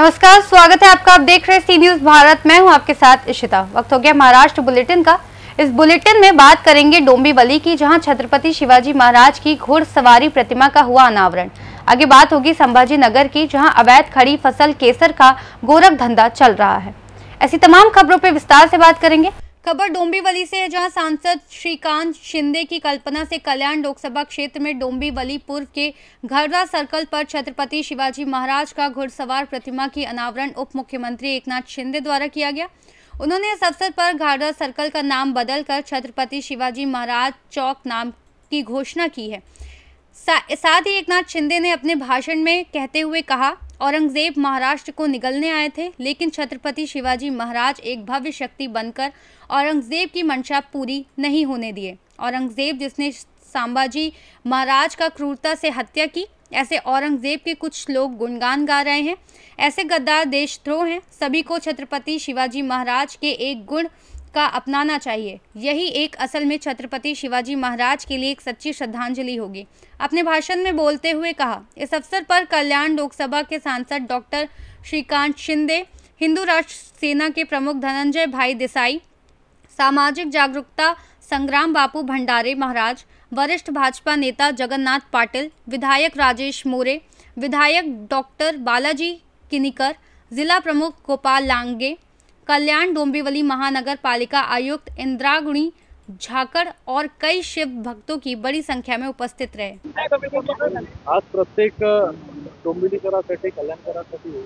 नमस्कार, स्वागत है आपका। आप देख रहे हैं सी न्यूज भारत। मैं हूं आपके साथ इशिता। वक्त हो गया महाराष्ट्र बुलेटिन का। इस बुलेटिन में बात करेंगे डोंबिवली की, जहां छत्रपति शिवाजी महाराज की घुड़सवारी प्रतिमा का हुआ अनावरण। आगे बात होगी संभाजी नगर की, जहां अवैध खड़ी फसल केसर का गोरख धंधा चल रहा है। ऐसी तमाम खबरों पर विस्तार से बात करेंगे। खबर डोंबिवली से है, जहां सांसद श्रीकांत शिंदे की कल्पना से कल्याण लोकसभा क्षेत्र में डोंबिवली पूर्व के घरदा सर्कल पर छत्रपति शिवाजी महाराज का घुड़सवार प्रतिमा की अनावरण उप मुख्यमंत्री एकनाथ शिंदे द्वारा किया गया। उन्होंने इस अवसर पर घरदा सर्कल का नाम बदलकर छत्रपति शिवाजी महाराज चौक नाम की घोषणा की है। साथ ही एकनाथ शिंदे ने अपने भाषण में कहते हुए कहा, औरंगजेब महाराष्ट्र को निगलने आए थे, लेकिन छत्रपति शिवाजी महाराज एक भव्य शक्ति बनकर औरंगजेब की मंशा पूरी नहीं होने दिए। औरंगजेब जिसने संभाजी महाराज का क्रूरता से हत्या की, ऐसे औरंगजेब के कुछ लोग गुणगान गा रहे हैं। ऐसे गद्दार देशद्रोह हैं। सभी को छत्रपति शिवाजी महाराज के एक गुण का अपनाना चाहिए। यही एक असल में छत्रपति शिवाजी महाराज के लिए एक सच्ची श्रद्धांजलि होगी। अपने भाषण में बोलते हुए कहा, इस अवसर पर कल्याण लोकसभा के सांसद डॉक्टर श्रीकांत शिंदे, हिंदू राष्ट्र सेना के प्रमुख धनंजय भाई देसाई, सामाजिक जागरूकता संग्राम बापू भंडारे महाराज, वरिष्ठ भाजपा नेता जगन्नाथ पाटिल, विधायक राजेश मोरे, विधायक डॉक्टर बालाजी किनीकर, जिला प्रमुख गोपाल लांगे, कल्याण डोंबिवली महानगर पालिका आयुक्त इंद्रागुणी झाकड़ और कई शिव भक्तों की बड़ी संख्या में उपस्थित रहे। आज प्रत्येक डोंबिवलीकरांसाठी, कल्याणकरांसाठी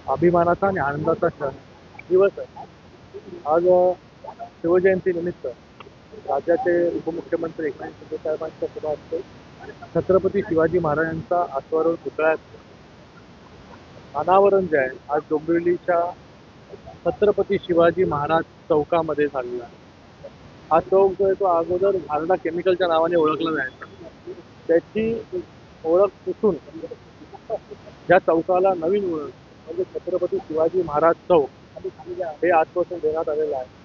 अभिमानाचा आणि आनंदाचा क्षण दिवस आहे। आज शिवजयंती निमित्त राज्याचे उपमुख्यमंत्री एकनाथ शिंदे साहेबांच्या शुभ हस्ते छत्रपती शिवाजी महाराजांचा अश्वारूढ पुतळ्याचं अनावरण जे आहे आज डोंबिवलीच्या छत्रपती शिवाजी महाराज चौकामध्ये झालेला आहे। हा चौक जो आहे तो अगोदर घारडा केमिकलच्या नावाने ओळखला जायचा। त्याची ओळख पुसून या चौकाला नवीन ओळख म्हणजे छत्रपती शिवाजी महाराज चौक हे आजपासून देण्यात आलेलं आहे।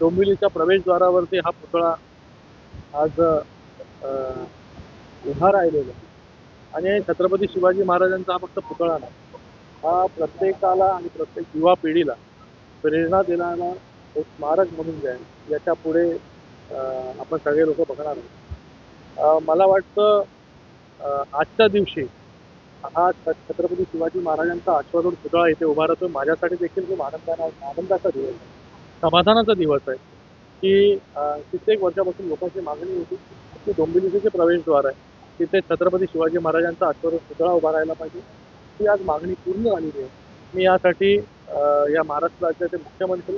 डोंबिवलीच्या प्रवेशद्वारावरती हा पुतळा आज उभा राहिलेला आहे आणि छत्रपती शिवाजी महाराजांचा हा फक्त पुतळा नाही, हा प्रत्येकाला आणि प्रत्येक युवा पिढीला प्रेरणा देणारा एक स्मारक म्हणून जे आहे याच्या पुढे आपण सगळे लोक बघणार आहोत। मला वाटतं आजच्या दिवशी हा छत्रपती शिवाजी महाराजांचा अश्वारूढ पुतळा इथे उभा राहतो माझ्यासाठी देखील खूप आनंदाचा दिवस आहे, समाधानाचा दिवस आहे की कित्येक वर्षापासून लोकांची मागणी होती की डोंबिवलीचे जे प्रवेशद्वार आहे तिथे छत्रपती शिवाजी महाराजांचा अश्वारूढ पुतळा उभा राहायला पाहिजे। ती आज मागणी पूर्ण झालेली आहे। मी यासाठी या महाराष्ट्र राज्याचे मुख्यमंत्री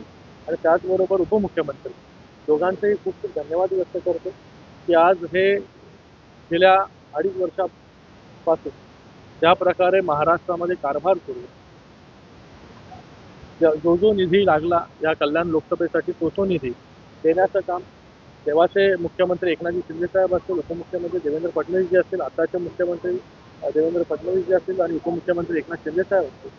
आणि त्याचबरोबर उपमुख्यमंत्री दोघांचेही खूप खूप धन्यवाद व्यक्त करतो की आज हे गेल्या 2.5 वर्षापासून ज्या प्रकारे महाराष्ट्रामध्ये कारभार सुरू आहे, जो निधी लागला या कल्याण लोकसभेसाठी तो निधी देण्याचं काम तेव्हाचे मुख्यमंत्री एकनाथजी शिंदे साहेब असतील, उपमुख्यमंत्री देवेंद्र फडणवीस जे असतील, आताचे मुख्यमंत्री देवेंद्र फडणवीस जे असतील आणि उपमुख्यमंत्री एकनाथ शिंदे साहेब असतील,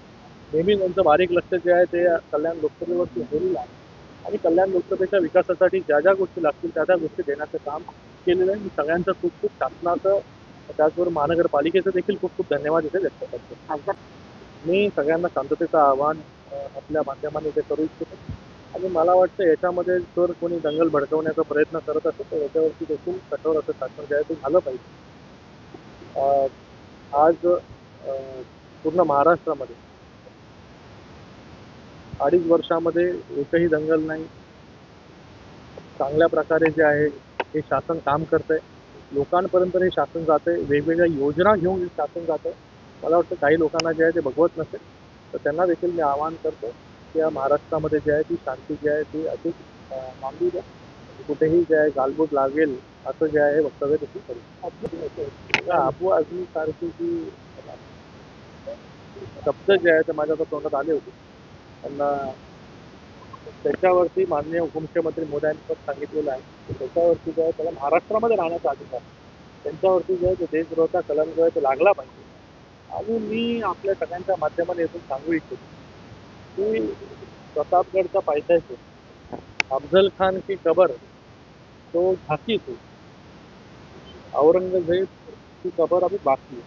नेहमी त्यांचं बारीक लक्ष जे आहे ते कल्याण लोकसभेवरती होईल आणि कल्याण लोकसभेच्या विकासासाठी ज्या ज्या गोष्टी लागतील त्या त्या गोष्टी देण्याचं काम केलेलं आहे। मी सगळ्यांचं खूप खूप शासनाचं त्याचबरोबर महानगरपालिकेचं देखील खूप खूप धन्यवाद इथे व्यक्त करतो। मी सगळ्यांना शांततेचं आवाहन आपल्या माध्यमाने इथे करू इच्छितो आणि मला वाटतं याच्यामध्ये जर कोणी दंगल भडकवण्याचा प्रयत्न करत असेल तर याच्यावरती देखील कठोर असं शासन जे आहे ते झालं पाहिजे। आज पूर्ण महाराष्ट्रामध्ये 2.5 वर्षामध्ये एकही दंगल नाही, चांगल्या प्रकारे जे आहे हे शासन काम करतंय, लोकांपर्यंत हे शासन जाते, वेगवेगळ्या योजना घेऊन हे शासन जातं। मला वाटतं काही लोकांना जे आहे ते बघवत नसेल तर त्यांना देखील मी आवाहन करतो की या महाराष्ट्रामध्ये जे आहे ती शांती जी आहे ती अधिक मानली द्या, कुठेही जे आहे गालबोट लागेल असं जे आहे वक्तव्य देखील करू। अबू आझमी सारखी जी शब्द जे आहे ते माझ्या तोंडात आले होते, त्यांना त्याच्यावरती माननीय उपमुख्यमंत्री मोदयांनी पण सांगितलेलं आहे की त्याच्यावरती जे आहे त्याला महाराष्ट्रामध्ये राहण्याचा अधिकार, त्यांच्यावरती जे आहे ते देशद्रोहाचा कलम जो आहे तो लागला पाहिजे। आणि मी आपल्या सगळ्यांच्या माध्यमाने यातून सांगू इच्छितो की प्रतापगढ़ पायथ्याशी अफजल खान की कबर तो झांकी थी, औरंगजेब की कबर अभी बाकी है।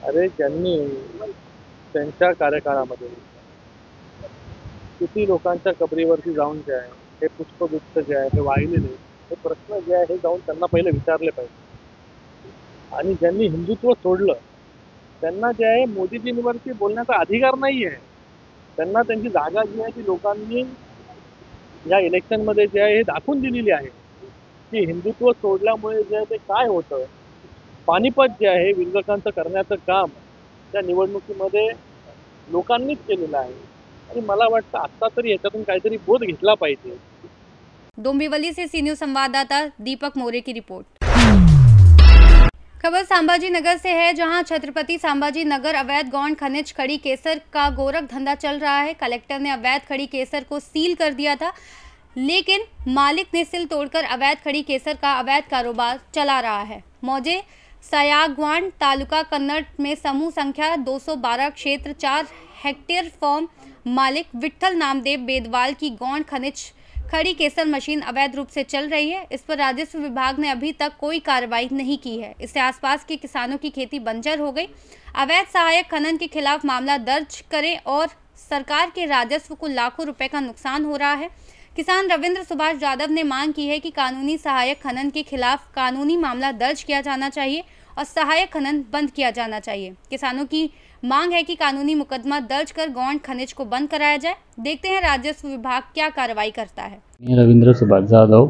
अरे ज्यांनी त्यांच्या कार्यकाळामध्ये किती लोकांच्या कबरीवरती जाऊन जे आहे हे पुष्पगुच्छ जे आहे हे वाहिलेले हे प्रश्न जे आहे हे जाऊन त्यांना पहिले विचारले पाहिजे। आणि ज्यांनी हिंदुत्व सोडलं त्यांना जे आहे मोदीजींवरती बोलण्याचा अधिकार नाही आहे। त्यांना त्यांची जागा जी आहे ती लोकांनी या इलेक्शनमध्ये जे आहे हे दाखवून दिलेली आहे की हिंदुत्व सोडल्यामुळे जे आहे ते काय होतं। पानिपत जे आहे विरोधकांचं करण्याचं काम त्या निवडणुकीमध्ये लोकांनीच केलेलं आहे आणि मला वाटतं आता तरी याच्यातून काहीतरी बोध घेतला पाहिजे। डोंबिवली से सी न्यूज़ संवाददाता दीपक मोरे की रिपोर्ट। खबर संभाजी नगर से है, जहां छत्रपति संभाजी नगर अवैध गौण खनिज खड़ी केसर का गोरख धंधा चल रहा है। कलेक्टर ने अवैध खड़ी केसर को सील कर दिया था, लेकिन मालिक ने सील तोड़कर अवैध खड़ी केसर का अवैध कारोबार चला रहा है। मौजे सयागवान तालुका कन्नड़ में समूह संख्या 212 क्षेत्र 4 हेक्टेयर फॉर्म मालिक विट्ठल नामदेव बेदवाल की गौण खनिज खड़ी केसर मशीन अवैध रूप से चल रही है। इस पर राजस्व विभाग ने अभी तक कोई कार्रवाई नहीं की है। इससे आसपास के किसानों की खेती बंजर हो गई। अवैध सहायक खनन के खिलाफ मामला दर्ज करें और सरकार के राजस्व को लाखों रुपए का नुकसान हो रहा है। किसान रविंद्र सुभाष यादव ने मांग की है कि कानूनी सहायक खनन के खिलाफ कानूनी मामला दर्ज किया जाना चाहिए और सहायक खनन बंद किया जाना चाहिए। किसानों की मांग है कि कानूनी मुकदमा दर्ज कर गौण खनिज को बंद कराया जाए। देखते हैं राजस्व विभाग क्या कार्रवाई करता है। रविंद्र सुभाष जाधव,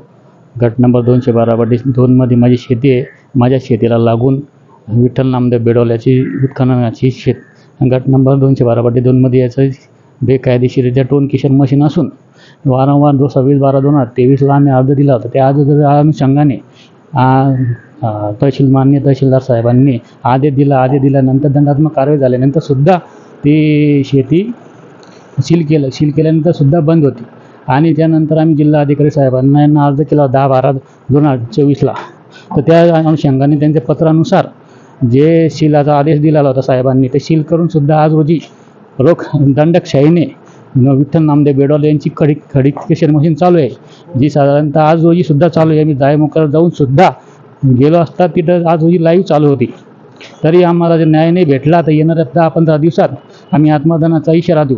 गट नंबर 212/2 मध्ये माझी शेती आहे। माझ्या शेतीला लागून विठ्ठल नामदेव बेडवल्याची उत्खननाची शेत गट नंबर 212/2 मध्ये याचं बेकायदेशीरित्या टोन किशोर मशीन असून वारंवार 26/12/2023 आम्ही अर्ज दिला होता। त्या अनुषंगाने माननीय तहसीलदार साहेबांनी आदेश दिल्यानंतर दंडात्मक कारवाई झाल्यानंतर सुद्धा ती शेती सील केल्यानंतर सुद्धा बंद होती। आणि त्यानंतर आम्ही जिल्हा अधिकारी साहेबांना अर्ज केला 10/12/2024 तर त्या अनुषंगाने त्यांच्या पत्रानुसार जे सीलाचा आदेश दिलेला होता साहेबांनी ते सील करून सुद्धा आज रोजी रोख दंडकशाहीने विठ्ठल नामदेव बेडवाल यांची खडी केशर मशीन चालू आहे, जी साधारणतः आज रोजी सुद्धा चालू आहे। आम्ही जायमुखार जाऊन सुद्धा गेलो असता तिथं आज रोजी लाईव्ह चालू होती। तरी आम्हाला जर न्याय नाही भेटला तर येणाऱ्या 10-15 दिवसात आम्ही आत्मदानाचा इशारा देऊ।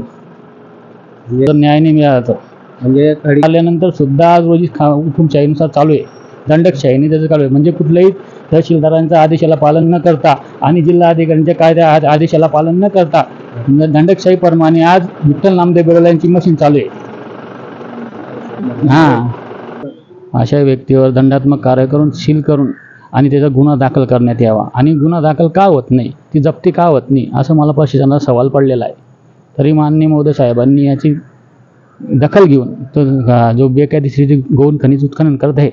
जर न्याय नाही मिळाला तर म्हणजे खडी आल्यानंतर सुद्धा आज रोजी हुकुमशाहीनुसार चालू आहे, दंडकशाहीने त्याचं चालू आहे। म्हणजे कुठल्याही तहसीलदारांच्या आदेशाला पालन न करता आणि जिल्हा अधिकाऱ्यांच्या कायद्या आदेशाला पालन न करता दंडकशाहीप्रमाणे आज विठ्ठल नामदेव बेडवाल यांची मशीन चालू आहे। अशा व्यक्तीवर दंडात्मक कारवाई करून सील करून आणि त्याचा गुन्हा दाखल करण्यात यावा। आणि गुन्हा दाखल का होत नाही, ती जप्ती का होत नाही असं मला प्रशासनाला सवाल पडलेला आहे। तरी माननीय महोदय साहेबांनी याची दखल घेऊन तो जो बेकायदेशीर गौण खनिज उत्खनन करत आहे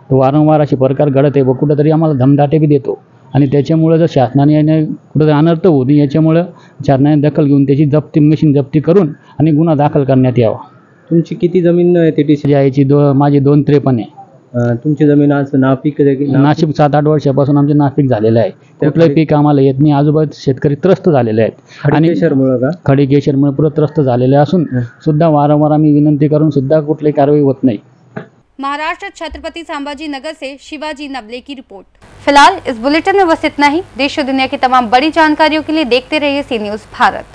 तो वारंवार असे प्रकार घडत आहे व कुठंतरी आम्हाला धमदाटे बी देतो आणि त्याच्यामुळे जर शासनाने याने कुठंतरी अनर्थ होऊ नये याच्यामुळे शासनाने दखल घेऊन त्याची मशीन जप्ती करून आणि गुन्हा दाखल करण्यात यावा। तुमची किती जमीन आहे ती याची माझी 253 आहे। तुमची जमीन आज नापीक नाशिक 7-8 वर्षापासून आमचे नापीक झालेलं आहे। कुठलंही पीक आम्हाला येत नाही। आजूबाजू शेतकरी त्रस्त झालेले आहेत आणि खडी केशरमुळे पुढे त्रस्त झालेले असून सुद्धा वारंवार आम्ही विनंती करून सुद्धा कुठलीही कारवाई होत नाही। महाराष्ट्र छत्रपति संभाजी नगर से शिवाजी नबले की रिपोर्ट। फिलहाल इस बुलेटिन में बस इतना ही। देश और दुनिया की तमाम बड़ी जानकारियों के लिए देखते रहिए सी न्यूज़ भारत।